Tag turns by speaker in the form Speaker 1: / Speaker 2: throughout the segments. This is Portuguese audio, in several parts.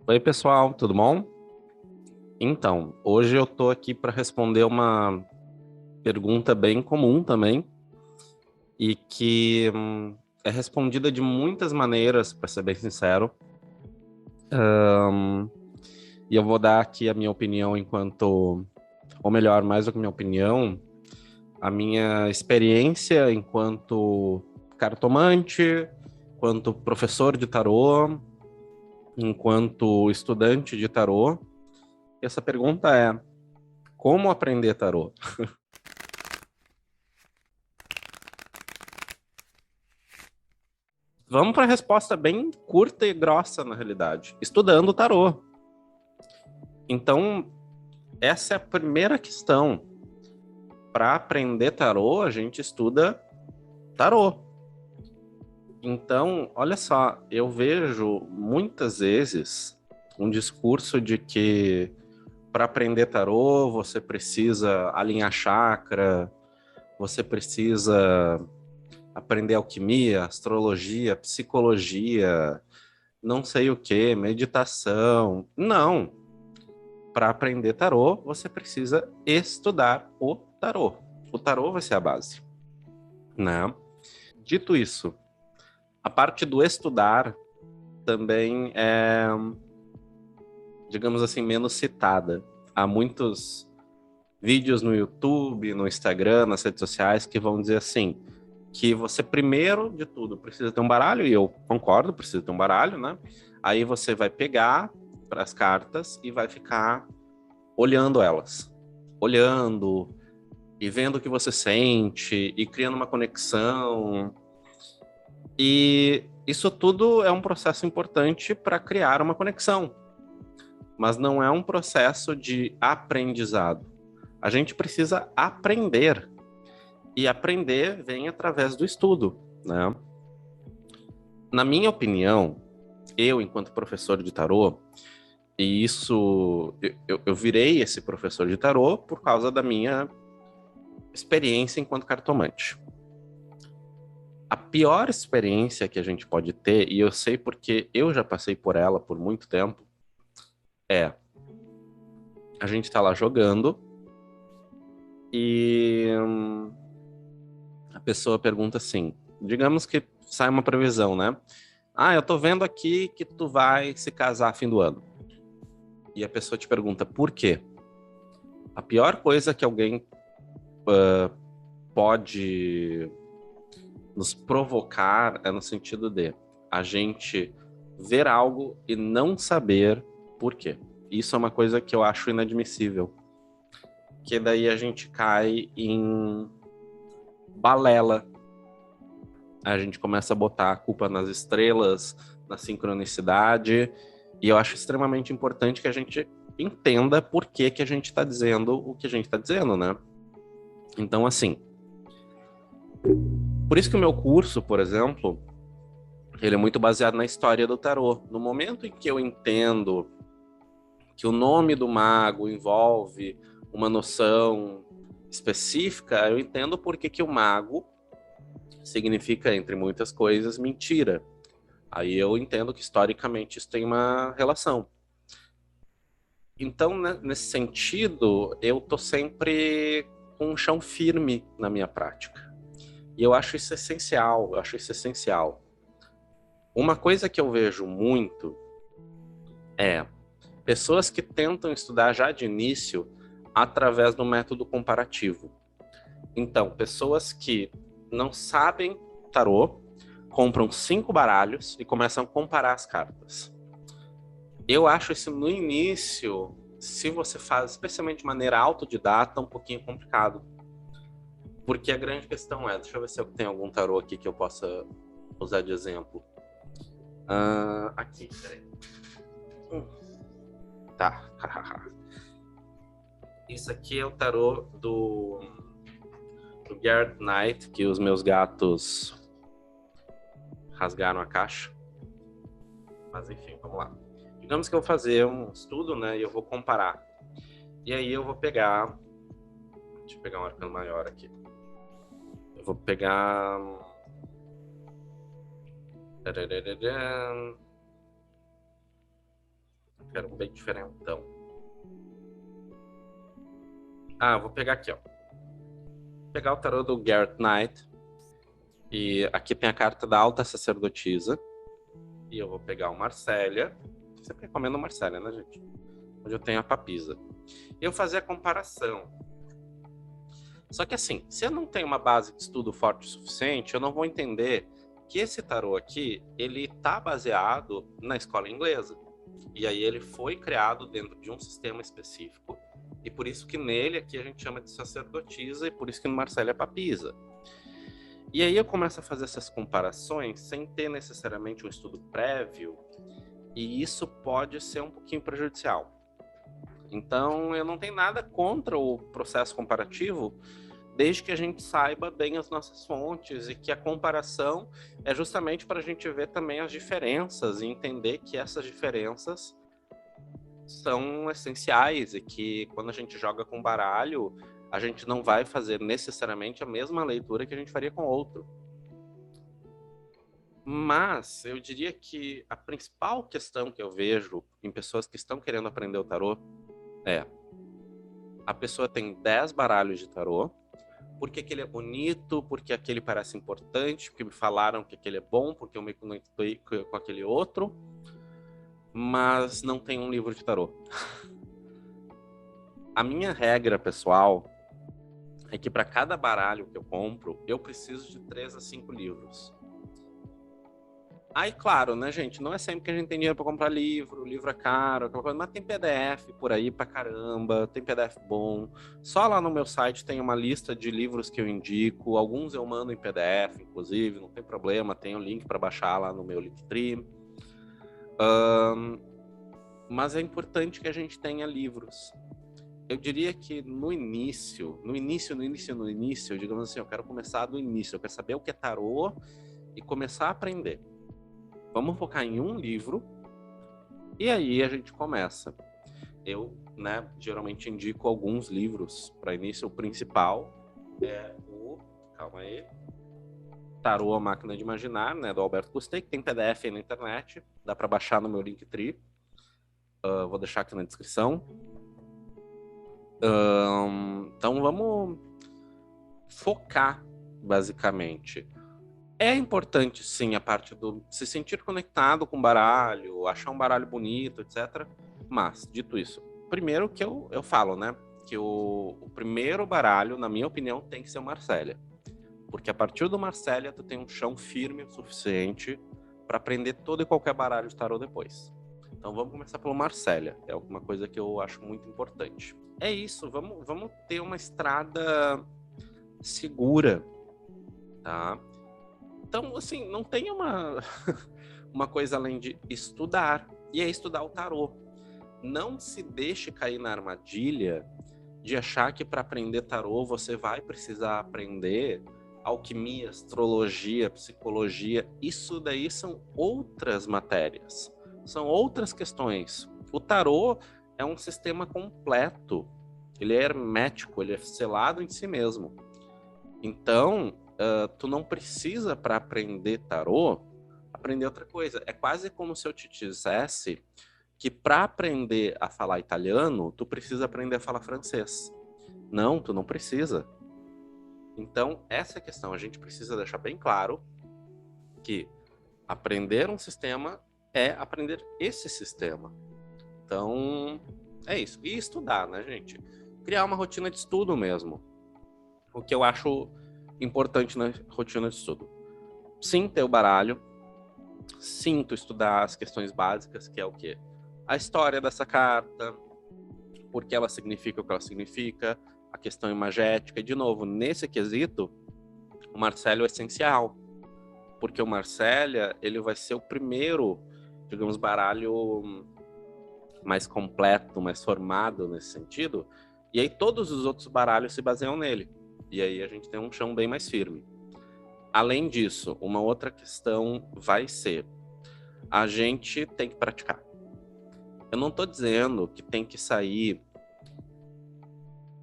Speaker 1: Oi, pessoal, tudo bom? Então, hoje eu tô aqui para responder uma pergunta bem comum também e que é respondida de muitas maneiras, para ser bem sincero. E eu vou dar aqui a minha opinião enquanto, ou melhor, mais do que minha opinião, a minha experiência enquanto cartomante, enquanto professor de tarô, enquanto estudante de tarô. Essa pergunta é: como aprender tarô? Vamos para a resposta bem curta e grossa, na realidade. Estudando tarô. Então, essa é a primeira questão. Para aprender tarô, a gente estuda tarô. Então, olha só, eu vejo muitas vezes um discurso de que para aprender tarô você precisa alinhar chakra, você precisa aprender alquimia, astrologia, psicologia, não sei o que, meditação. Não. Para aprender tarô, você precisa estudar o tarô. O tarô vai ser a base, né? Dito isso, a parte do estudar também é, digamos assim, menos citada. Há muitos vídeos no YouTube, no Instagram, nas redes sociais que vão dizer assim, que você primeiro de tudo precisa ter um baralho, e eu concordo, precisa ter um baralho, né? Aí você vai pegar para as cartas e vai ficar olhando elas, olhando e vendo o que você sente e criando uma conexão. E isso tudo é um processo importante para criar uma conexão, mas não é um processo de aprendizado. A gente precisa aprender, e aprender vem através do estudo, né? Na minha opinião, eu, enquanto professor de tarô, e isso, eu virei esse professor de tarô por causa da minha experiência enquanto cartomante. A pior experiência que a gente pode ter, e eu sei porque eu já passei por ela por muito tempo, é a gente tá lá jogando e a pessoa pergunta assim, digamos que sai uma previsão, né? Ah, eu tô vendo aqui que tu vai se casar fim do ano. E a pessoa te pergunta por quê? A pior coisa que alguém pode nos provocar é no sentido de a gente ver algo e não saber por quê. Isso é uma coisa que eu acho inadmissível. Que daí a gente cai em balela. A gente começa a botar a culpa nas estrelas, na sincronicidade, e eu acho extremamente importante que a gente entenda por que que a gente está dizendo o que a gente está dizendo, né? Então, assim, por isso que o meu curso, por exemplo, ele é muito baseado na história do tarô. No momento em que eu entendo que o nome do mago envolve uma noção específica, eu entendo por que que o mago significa, entre muitas coisas, mentira. Aí eu entendo que historicamente isso tem uma relação. Então, né, nesse sentido, eu tô sempre com um chão firme na minha prática. E eu acho isso essencial, eu acho isso essencial. Uma coisa que eu vejo muito é pessoas que tentam estudar já de início através do método comparativo. Então, pessoas que não sabem tarô, compram 5 baralhos e começam a comparar as cartas. Eu acho isso no início, se você faz especialmente de maneira autodidata, um pouquinho complicado. Porque a grande questão é, deixa eu ver se eu tenho algum tarô aqui que eu possa usar de exemplo. Aqui, peraí. Tá. Isso aqui é o tarô do Garrett Knight, que os meus gatos rasgaram a caixa. Mas enfim, vamos lá. Digamos que eu vou fazer um estudo, né, e eu vou comparar. E aí eu vou pegar... Deixa eu pegar um arcano maior aqui. Eu vou pegar... Quero um bem diferentão. Ah, eu vou pegar aqui, ó. Vou pegar o tarô do Garrett Knight. E aqui tem a carta da Alta Sacerdotisa. E eu vou pegar o Marsella. Sempre recomendo o Marsella, né, gente? Onde eu tenho a Papisa. E eu fazer a comparação. Só que assim, se eu não tenho uma base de estudo forte o suficiente, eu não vou entender que esse tarô aqui, ele tá baseado na escola inglesa. E aí ele foi criado dentro de um sistema específico. E por isso que nele aqui a gente chama de sacerdotisa e por isso que no Marsella é papisa. E aí eu começo a fazer essas comparações sem ter necessariamente um estudo prévio, e isso pode ser um pouquinho prejudicial. Então eu não tenho nada contra o processo comparativo, desde que a gente saiba bem as nossas fontes e que a comparação é justamente para a gente ver também as diferenças e entender que essas diferenças são essenciais e que quando a gente joga com baralho, a gente não vai fazer necessariamente a mesma leitura que a gente faria com outro. Mas eu diria que a principal questão que eu vejo em pessoas que estão querendo aprender o tarô é: a pessoa tem 10 baralhos de tarô, porque aquele é bonito, porque aquele parece importante, porque me falaram que aquele é bom, porque eu me conectei com aquele outro, mas não tem um livro de tarô. A minha regra pessoal é que para cada baralho que eu compro, eu preciso de 3 a 5 livros. Aí, claro, né, gente, não é sempre que a gente tem dinheiro para comprar livro, livro é caro, aquela coisa, mas tem PDF por aí pra caramba, tem PDF bom. Só lá no meu site tem uma lista de livros que eu indico, alguns eu mando em PDF, inclusive, não tem problema, tem o link para baixar lá no meu Linktree. Mas é importante que a gente tenha livros. Eu diria que no início, digamos assim, eu quero começar do início, eu quero saber o que é tarô e começar a aprender. Vamos focar em um livro e aí a gente começa. Eu, né, geralmente indico alguns livros para início. O principal é o, calma aí, Tarô, a Máquina de Imaginar, né, do Alberto Costei, que tem PDF aí na internet, dá para baixar no meu Linktree. Vou deixar aqui na descrição. Então vamos focar, basicamente. É importante, sim, a parte do se sentir conectado com o baralho, achar um baralho bonito, etc. Mas, dito isso, primeiro que eu falo, né? Que o primeiro baralho, na minha opinião, tem que ser o Marsella. Porque a partir do Marsella, tu tem um chão firme o suficiente para aprender todo e qualquer baralho de tarô depois. Então vamos começar pelo Marsella. É alguma coisa que eu acho muito importante. É isso, vamos ter uma estrada segura, tá? Então, assim, não tem uma coisa além de estudar. E é estudar o tarô. Não se deixe cair na armadilha de achar que para aprender tarô você vai precisar aprender alquimia, astrologia, psicologia. Isso daí são outras matérias. São outras questões. O tarô é um sistema completo. Ele é hermético, ele é selado em si mesmo. Então, tu não precisa, para aprender tarô, aprender outra coisa. É quase como se eu te dissesse que para aprender a falar italiano, tu precisa aprender a falar francês. Não, tu não precisa. Então, essa é a questão. A gente precisa deixar bem claro que aprender um sistema é aprender esse sistema. Então, é isso. E estudar, né, gente? Criar uma rotina de estudo mesmo. O que eu acho importante na rotina de estudo. Sim, ter o baralho. Sim, tu estudar as questões básicas, que é o quê? A história dessa carta, por que ela significa o que ela significa, a questão imagética. E, de novo, nesse quesito, o Marsella é essencial. Porque o Marsella, ele vai ser o primeiro, digamos, baralho mais completo, mais formado nesse sentido. E aí todos os outros baralhos se baseiam nele. E aí a gente tem um chão bem mais firme. Além disso, uma outra questão vai ser: a gente tem que praticar. Eu não estou dizendo que tem que sair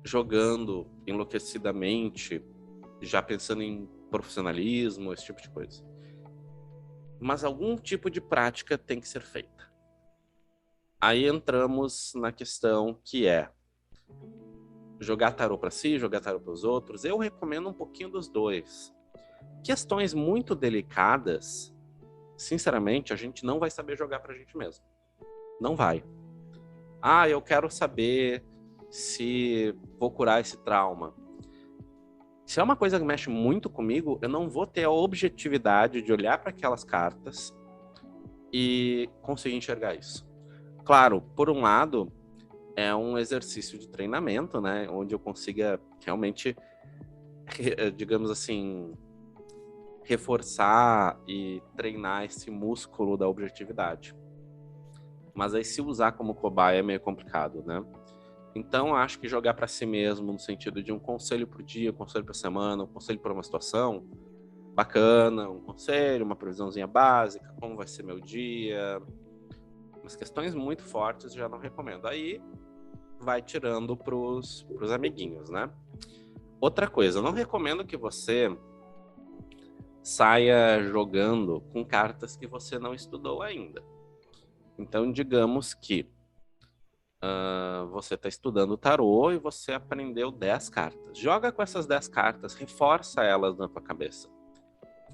Speaker 1: jogando enlouquecidamente, já pensando em profissionalismo, esse tipo de coisa. Mas algum tipo de prática tem que ser feita. Aí entramos na questão que é jogar tarô para si, jogar tarô para os outros. Eu recomendo um pouquinho dos dois. Questões muito delicadas, sinceramente, a gente não vai saber jogar pra gente mesmo. Não vai. Ah, eu quero saber se vou curar esse trauma. Se é uma coisa que mexe muito comigo, eu não vou ter a objetividade de olhar para aquelas cartas e conseguir enxergar isso. Claro, por um lado, é um exercício de treinamento, né? Onde eu consiga realmente, digamos assim, reforçar e treinar esse músculo da objetividade. Mas aí se usar como cobaia é meio complicado, né? Então acho que jogar para si mesmo no sentido de um conselho por dia, um conselho por semana, um conselho por uma situação bacana, um conselho, uma previsãozinha básica, como vai ser meu dia, umas questões muito fortes já não recomendo. Aí vai tirando pros amiguinhos, né? Outra coisa, eu não recomendo que você saia jogando com cartas que você não estudou ainda. Então, digamos que você está estudando tarô e você aprendeu 10 cartas. Joga com essas 10 cartas, reforça elas na tua cabeça.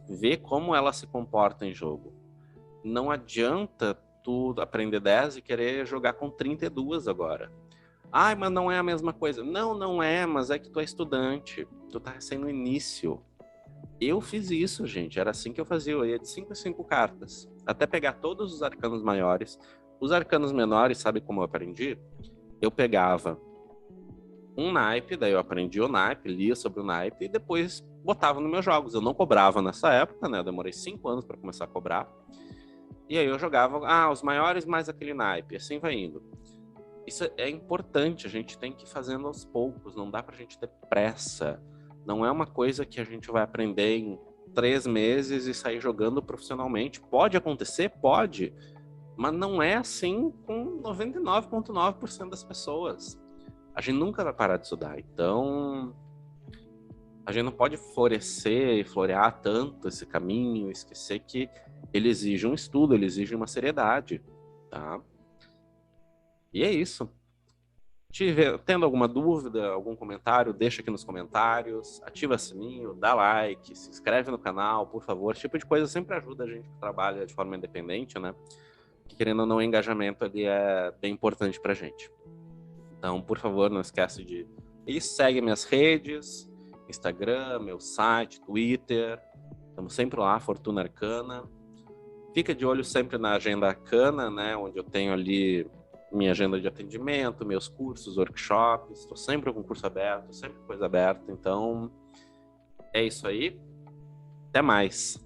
Speaker 1: Vê como elas se comportam em jogo. Não adianta tu aprender 10 e querer jogar com 32 agora. Ai, mas não é a mesma coisa. Não, não é, mas é que tu é estudante. Tu tá recém no início. Eu fiz isso, gente. Era assim que eu fazia. Eu ia de 5 em 5 cartas. Até pegar todos os arcanos maiores. Os arcanos menores, sabe como eu aprendi? Eu pegava um naipe, daí eu aprendi o naipe, lia sobre o naipe e depois botava nos meus jogos. Eu não cobrava nessa época, né? Eu demorei 5 anos para começar a cobrar. E aí eu jogava, os maiores mais aquele naipe, assim vai indo. Isso é importante, a gente tem que ir fazendo aos poucos, não dá pra gente ter pressa. Não é uma coisa que a gente vai aprender em 3 meses e sair jogando profissionalmente. Pode acontecer? Pode. Mas não é assim com 99,9% das pessoas. A gente nunca vai parar de estudar. Então, a gente não pode florescer e florear tanto esse caminho, esquecer que ele exige um estudo, ele exige uma seriedade, tá? E é isso. Tendo alguma dúvida, algum comentário, deixa aqui nos comentários, ativa o sininho, dá like, se inscreve no canal, por favor. Esse tipo de coisa sempre ajuda a gente que trabalha de forma independente, né? Que, querendo ou não, o engajamento ali é bem importante pra gente. Então, por favor, não esquece de ir, segue minhas redes, Instagram, meu site, Twitter. Estamos sempre lá, Fortuna Arcana. Fica de olho sempre na Agenda Arcana, né? Onde eu tenho ali minha agenda de atendimento, meus cursos, workshops. Estou sempre com curso aberto, sempre com coisa aberta. Então, é isso aí. Até mais.